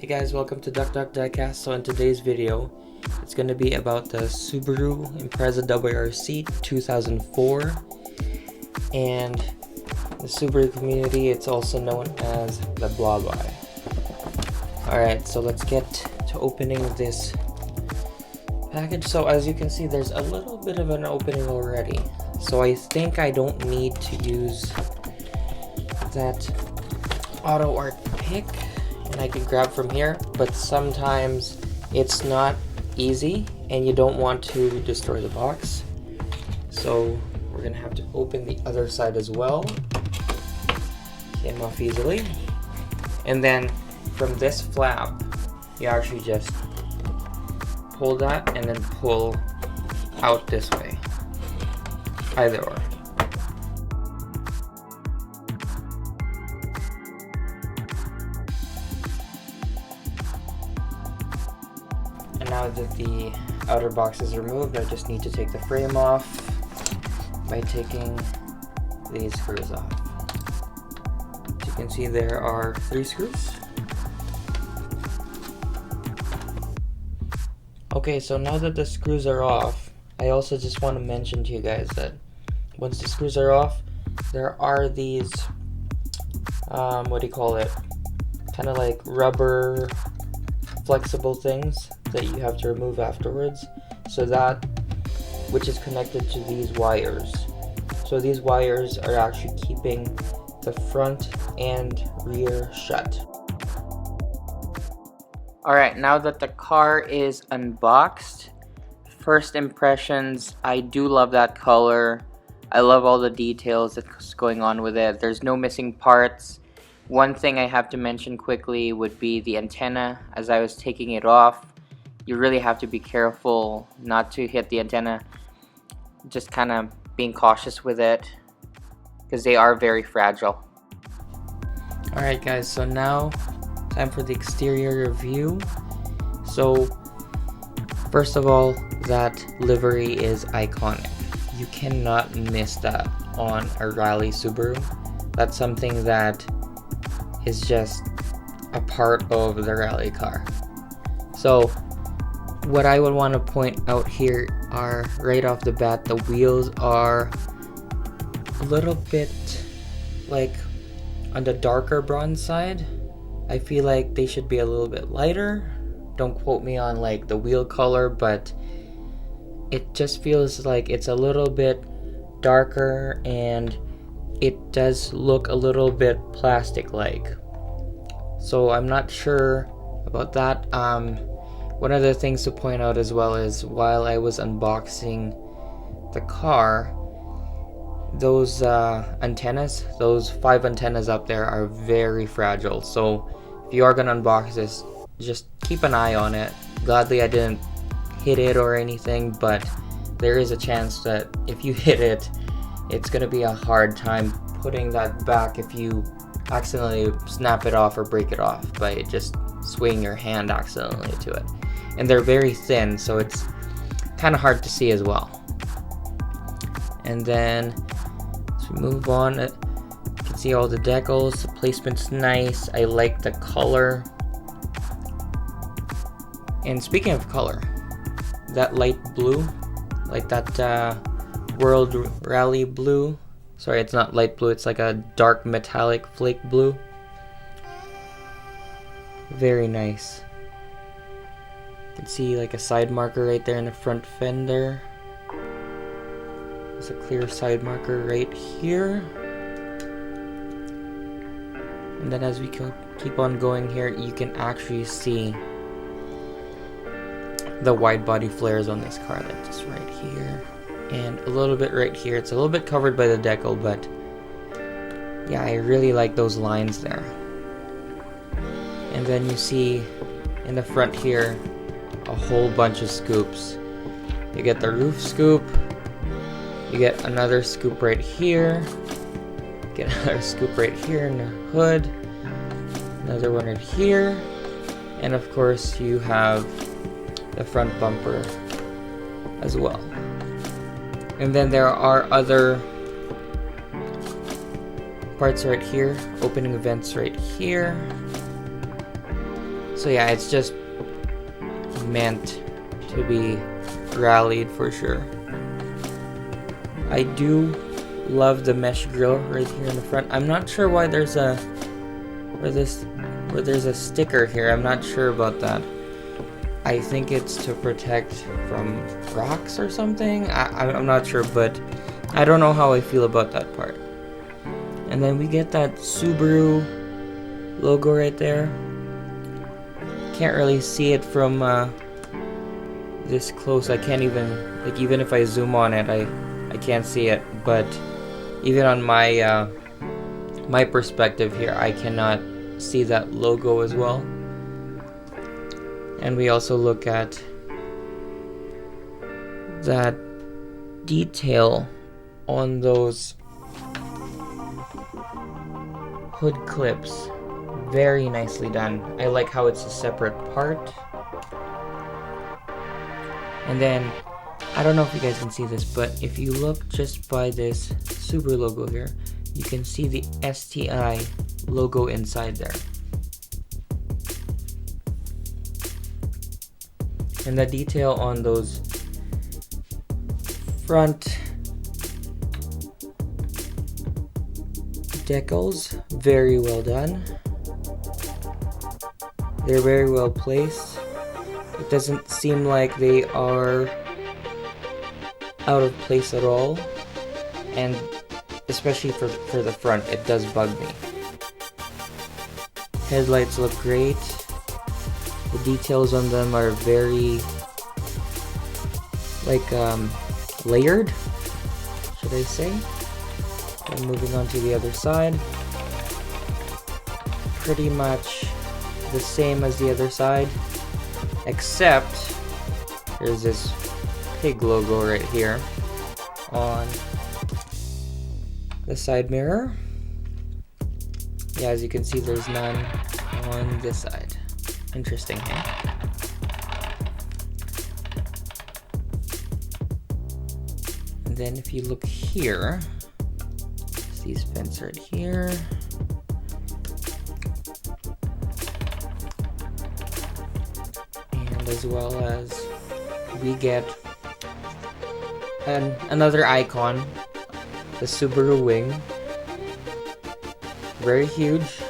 Hey guys, welcome to Diecast. So in today's video, it's going to be about the Subaru Impreza WRC 2004, and the Subaru community, it's also known as the Blob Eye. Alright, so let's get to opening this package. So as you can see, there's a little bit of an opening already. So I think I don't need to use that Autoart pick, and I can grab from here, but sometimes it's not easy and you don't want to destroy the box. So we're gonna have to open the other side as well. Came off easily. And then from this flap, you actually just pull that and then pull out this way. Either or. And now that the outer box is removed, I just need to take the frame off by taking these screws off. As you can see, there are 3 screws. Okay, so now that the screws are off, I also just want to mention to you guys that once the screws are off, there are these, what do you call it? Kind of like rubber flexible things that you have to remove afterwards. So that, which is connected to these wires. So these wires are actually keeping the front and rear shut. Alright, now that the car is unboxed, first impressions, I do love that color. I love all the details that's going on with it. There's no missing parts. One thing I have to mention quickly would be the antenna. As I was taking it off, you really have to be careful not to hit the antenna. Just kind of being cautious with it, because they are very fragile. Alright guys, so now time for the exterior review. So first of all, that livery is iconic. You cannot miss that on a rally Subaru. That's something that is just a part of the rally car. So what I would want to point out here are, right off the bat, the wheels are a little bit like on the darker bronze side. I feel like they should be a little bit lighter. Don't quote me on like the wheel color, but it just feels like it's a little bit darker and it does look a little bit plastic-like. So I'm not sure about that. One of the things to point out as well is, while I was unboxing the car, those antennas, those 5 antennas up there are very fragile. So if you are going to unbox this, just keep an eye on it. Gladly I didn't hit it or anything, but there is a chance that if you hit it, it's going to be a hard time putting that back if you accidentally snap it off or break it off by just swinging your hand accidentally to it. And they're very thin, so it's kind of hard to see as well. And then as we move on, you can see all the decals. The placement's nice. I like the color. And speaking of color, that light blue, like that World Rally blue. Sorry, it's not light blue, it's like a dark metallic flake blue. Very nice. You can see like a side marker right there in the front fender. There's a clear side marker right here. And then as we keep on going here, you can actually see the wide body flares on this car, like just right here and a little bit right here. It's a little bit covered by the decal, but yeah, I really like those lines there. And then you see in the front here a whole bunch of scoops. You get the roof scoop, you get another scoop right here, get another scoop right here in the hood, another one right here, and of course you have the front bumper as well. And then there are other parts right here, opening vents right here, So yeah, it's just meant to be rallied for sure. I do love the mesh grille right here in the front. I'm not sure why there's a where there's a sticker here. I'm not sure about that. I think it's to protect from rocks or something. I'm not sure, but I don't know how I feel about that part. And then we get that Subaru logo right there. Can't really see it from this close. I can't even, like, even if I zoom on it, I can't see it. But even on my my perspective here, I cannot see that logo as well. And we also look at that detail on those hood clips. Very nicely done. I like how it's a separate part. And then, I don't know if you guys can see this, but if you look just by this Subaru logo here, you can see the STI logo inside there. And the detail on those front decals, very well done. They're very well placed. It doesn't seem like they are out of place at all. And especially for the front, it does bug me. Headlights look great. The details on them are very like layered, should I say. And moving on to the other side, pretty much the same as the other side, except there's this pig logo right here on the side mirror. Yeah, as you can see, there's none on this side. Interesting, huh? And then if you look here, these vents right here. And as well as we get another icon, the Subaru wing. Very huge.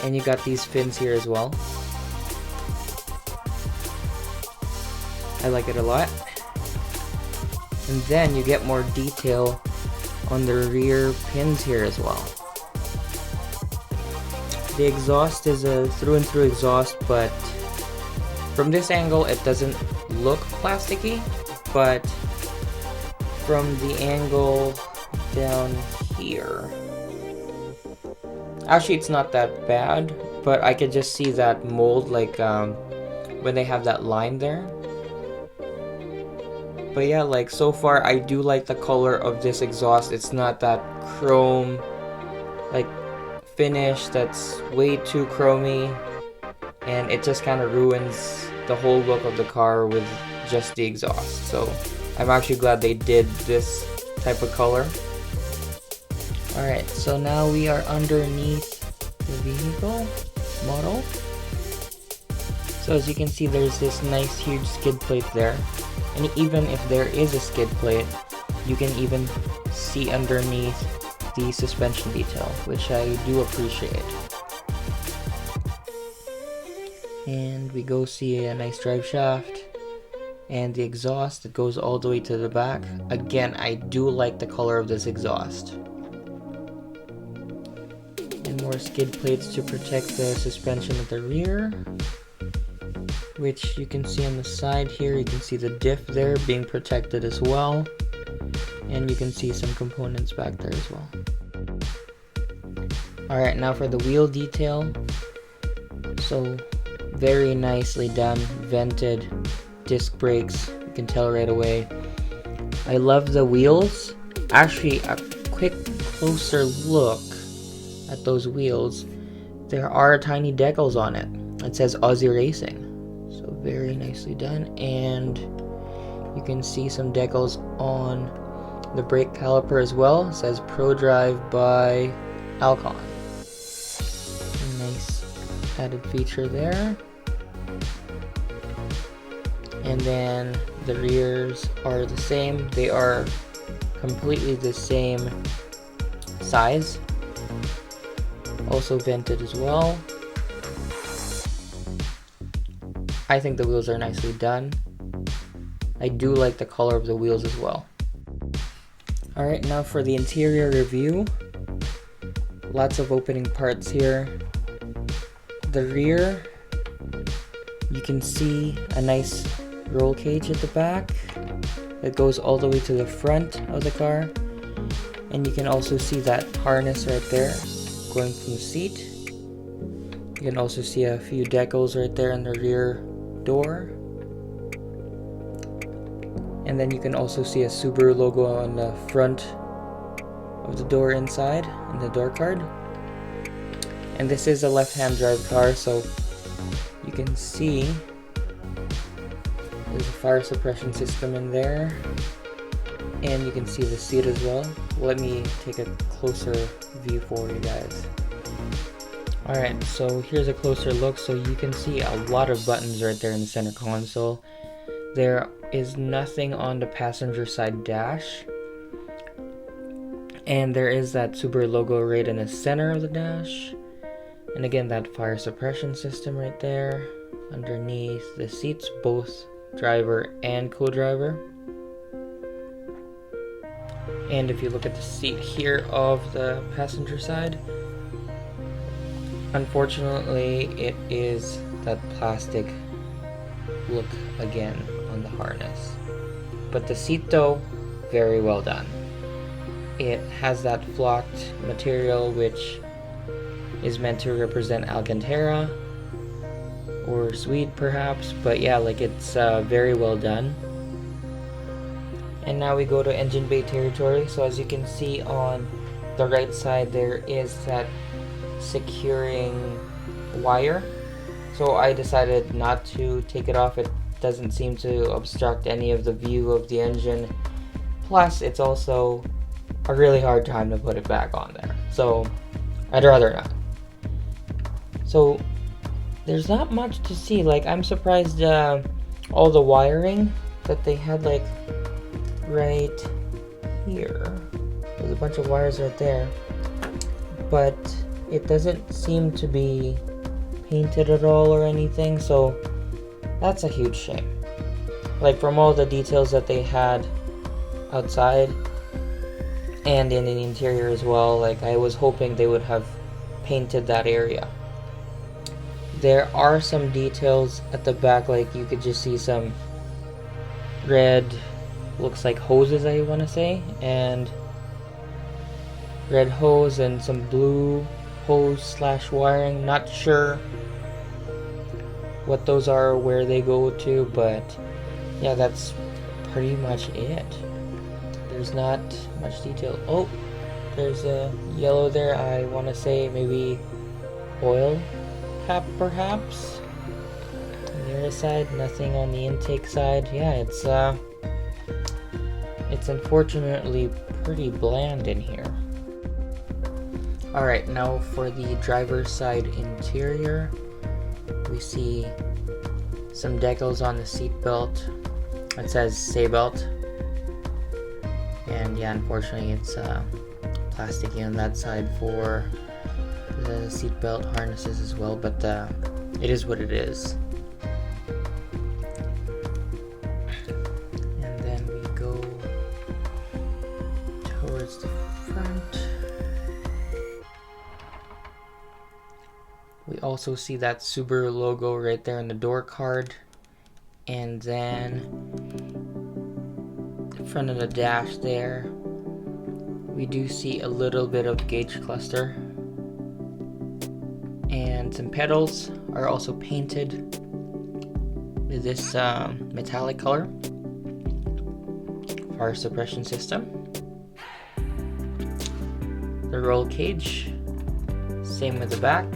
And you got these fins here as well. I like it a lot. And then you get more detail on the rear pins here as well. The exhaust is a through and through exhaust, but from this angle it doesn't look plasticky, but from the angle down here, actually it's not that bad, but I could just see that mold, like when they have that line there. But yeah, like so far I do like the color of this exhaust. It's not that chrome like finish that's way too chromy, and it just kind of ruins the whole look of the car with just the exhaust. So I'm actually glad they did this type of color. Alright, so now we are underneath the vehicle model. So as you can see, there's this nice huge skid plate there. And even if there is a skid plate, you can even see underneath the suspension detail, which I do appreciate. And we go see a nice drive shaft and the exhaust that goes all the way to the back. Again, I do like the color of this exhaust. And more skid plates to protect the suspension at the rear, which you can see on the side here. You can see the diff there being protected as well, and you can see some components back there as well. Alright, now for the wheel detail. So very nicely done, vented disc brakes, you can tell right away. I love the wheels. Actually, a quick closer look at those wheels, there are tiny decals on it. It says Aussie Racing. So very nicely done, and you can see some decals on the brake caliper as well. It says Pro Drive by Alcon. Nice added feature there. And then the rears are the same. They are completely the same size. Also vented as well. I think the wheels are nicely done. I do like the color of the wheels as well. Alright, now for the interior review. Lots of opening parts here. The rear, you can see a nice roll cage at the back that goes all the way to the front of the car. And you can also see that harness right there going from the seat. You can also see a few decals right there in the rear door. And then you can also see a Subaru logo on the front of the door inside in the door card. And this is a left-hand drive car, so you can see there's a fire suppression system in there. And you can see the seat as well. Let me take a closer view for you guys. Alright, so here's a closer look. So you can see a lot of buttons right there in the center console. There is nothing on the passenger side dash. And there is that Subaru logo right in the center of the dash. And again, that fire suppression system right there. Underneath the seats, both driver and co-driver. And if you look at the seat here of the passenger side, unfortunately it is that plastic look again on the harness. But the seat though, very well done. It has that flocked material which is meant to represent Alcantara or Swede perhaps, but yeah, like it's very well done. And now we go to engine bay territory. So as you can see on the right side, there is that securing wire. So I decided not to take it off. It doesn't seem to obstruct any of the view of the engine. Plus, it's also a really hard time to put it back on there. So I'd rather not. So there's not much to see. Like, I'm surprised all the wiring that they had, like, right here. There's a bunch of wires right there, but it doesn't seem to be painted at all or anything, so that's a huge shame. Like, from all the details that they had outside and in the interior as well, like, I was hoping they would have painted that area. There are some details at the back, like you could just see some red, looks like hoses, I want to say, and red hose and some blue hose slash wiring. Not sure what those are, where they go to, but yeah, that's pretty much it. There's not much detail. Oh, there's a yellow there. I want to say maybe oil cap perhaps. On the other side, nothing on the intake side. Yeah, it's unfortunately pretty bland in here. Alright, now for the driver's side interior, we see some decals on the seat belt. It says Seatbelt, and yeah, unfortunately it's plasticky on that side for the seatbelt harnesses as well, but it is what it is. And then we go towards the front. We also see that Subaru logo right there in the door card, and then the front of the dash there, we do see a little bit of gauge cluster. And some pedals are also painted with this metallic color. Fire suppression system. The roll cage, same with the back.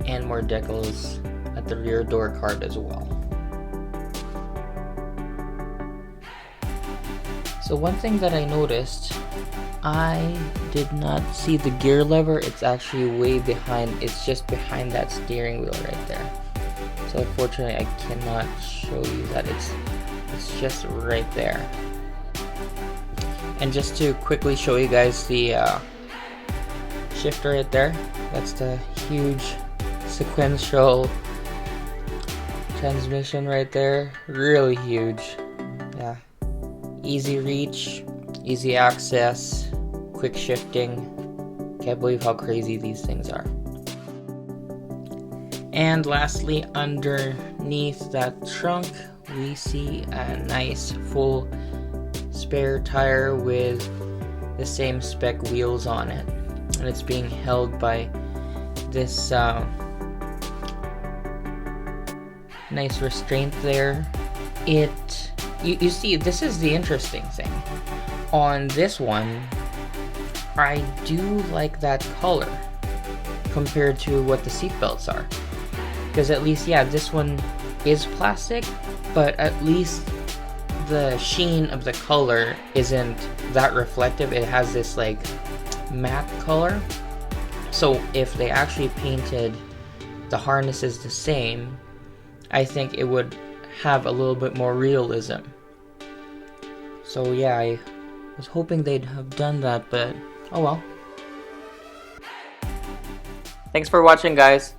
And more decals at the rear door card as well. So one thing that I noticed I did not see the gear lever. It's actually way behind. It's just behind that steering wheel right there. So unfortunately I cannot show you that. It's just right there. And just to quickly show you guys the shifter right there. That's the huge sequential transmission right there. Really huge. Yeah. Easy reach, easy access, quick shifting. Can't believe how crazy these things are. And lastly, underneath that trunk, we see a nice full spare tire with the same spec wheels on it. And it's being held by this nice restraint there. You see, this is the interesting thing. On this one, I do like that color compared to what the seatbelts are. Because at least, yeah, this one is plastic, but at least the sheen of the color isn't that reflective. It has this like matte color. So if they actually painted the harnesses the same, I think it would have a little bit more realism. So yeah, I was hoping they'd have done that, but oh well. Thanks for watching, guys.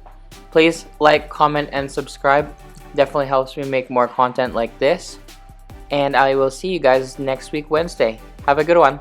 Please like, comment, and subscribe. Definitely helps me make more content like this. And I will see you guys next week, Wednesday. Have a good one.